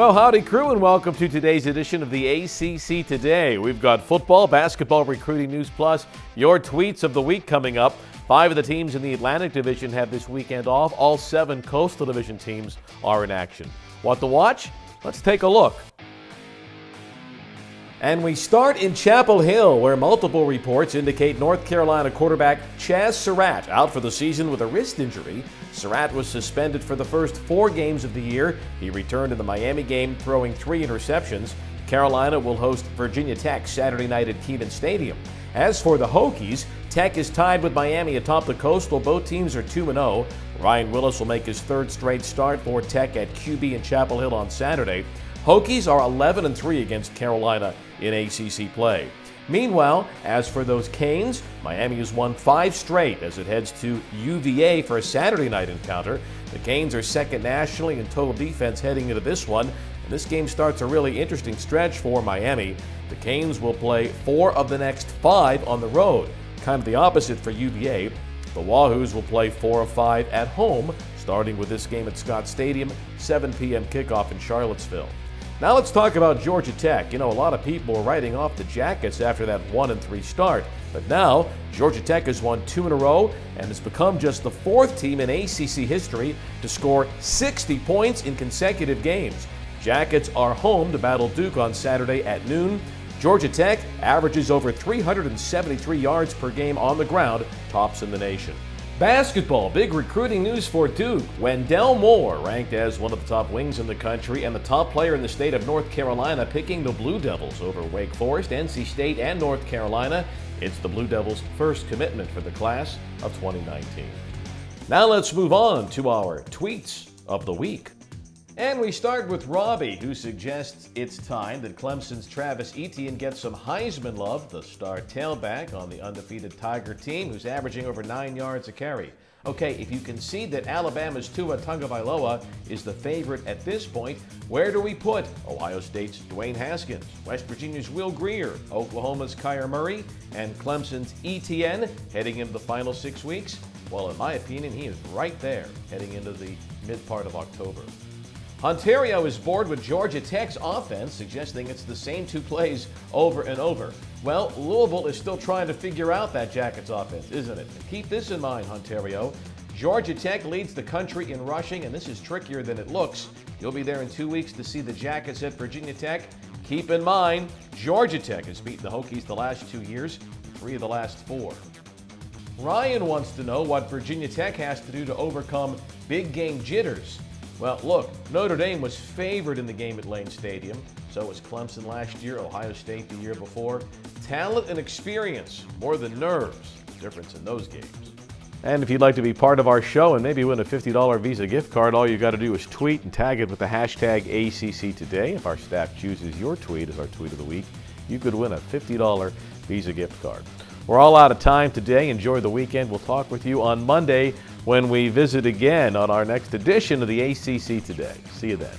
Well, howdy crew, and welcome to today's edition of the ACC Today. We've got football, basketball, recruiting news, plus your tweets of the week coming up. 5 of the teams in the Atlantic Division have this weekend off. All 7 Coastal Division teams are in action. What to watch? Let's take a look. And we start in Chapel Hill, where multiple reports indicate North Carolina quarterback Chaz Surratt out for the season with a wrist injury. Surratt was suspended for the first 4 games of the year. He returned in the Miami game, throwing 3 interceptions. Carolina will host Virginia Tech Saturday night at Kenan Stadium. As for the Hokies, Tech is tied with Miami atop the Coastal. Both teams are 2-0. Ryan Willis will make his 3rd straight start for Tech at QB in Chapel Hill on Saturday. Hokies are 11-3 against Carolina in ACC play. Meanwhile, as for those Canes, Miami has won 5 straight as it heads to UVA for a Saturday night encounter. The Canes are second nationally in total defense heading into this one, and this game starts a really interesting stretch for Miami. The Canes will play 4 of the next 5 on the road, kind of the opposite for UVA. The Wahoos will play 4 of 5 at home, starting with this game at Scott Stadium, 7 p.m. kickoff in Charlottesville. Now let's talk about Georgia Tech. You know, a lot of people are writing off the Jackets after that 1-3 start. But now, Georgia Tech has won 2 in a row and has become just the 4th team in ACC history to score 60 points in consecutive games. Jackets are home to battle Duke on Saturday at noon. Georgia Tech averages over 373 yards per game on the ground, tops in the nation. Basketball, big recruiting news for Duke. Wendell Moore, ranked as one of the top wings in the country and the top player in the state of North Carolina, picking the Blue Devils over Wake Forest, NC State, and North Carolina. It's the Blue Devils' first commitment for the class of 2019. Now let's move on to our tweets of the week. And we start with Robbie, who suggests it's time that Clemson's Travis Etienne gets some Heisman love, the star tailback on the undefeated Tiger team, who's averaging over 9 yards a carry. Okay, if you concede that Alabama's Tua Tagovailoa is the favorite at this point, where do we put Ohio State's Dwayne Haskins, West Virginia's Will Grier, Oklahoma's Kyler Murray, and Clemson's Etienne heading into the final 6 weeks? Well, in my opinion, he is right there heading into the mid part of October. Ontario is bored with Georgia Tech's offense, suggesting it's the same 2 plays over and over. Well, Louisville is still trying to figure out that Jackets offense, isn't it? Keep this in mind, Ontario. Georgia Tech leads the country in rushing, and this is trickier than it looks. You'll be there in 2 weeks to see the Jackets at Virginia Tech. Keep in mind, Georgia Tech has beaten the Hokies the last 2 years, 3 of the last 4. Ryan wants to know what Virginia Tech has to do to overcome big game jitters. Well, look, Notre Dame was favored in the game at Lane Stadium. So was Clemson last year, Ohio State the year before. Talent and experience, more than nerves, difference in those games. And if you'd like to be part of our show and maybe win a $50 Visa gift card, all you got to do is tweet and tag it with the hashtag ACC Today. If our staff chooses your tweet as our tweet of the week, you could win a $50 Visa gift card. We're all out of time today. Enjoy the weekend. We'll talk with you on Monday when we visit again on our next edition of the ACC Today. See you then.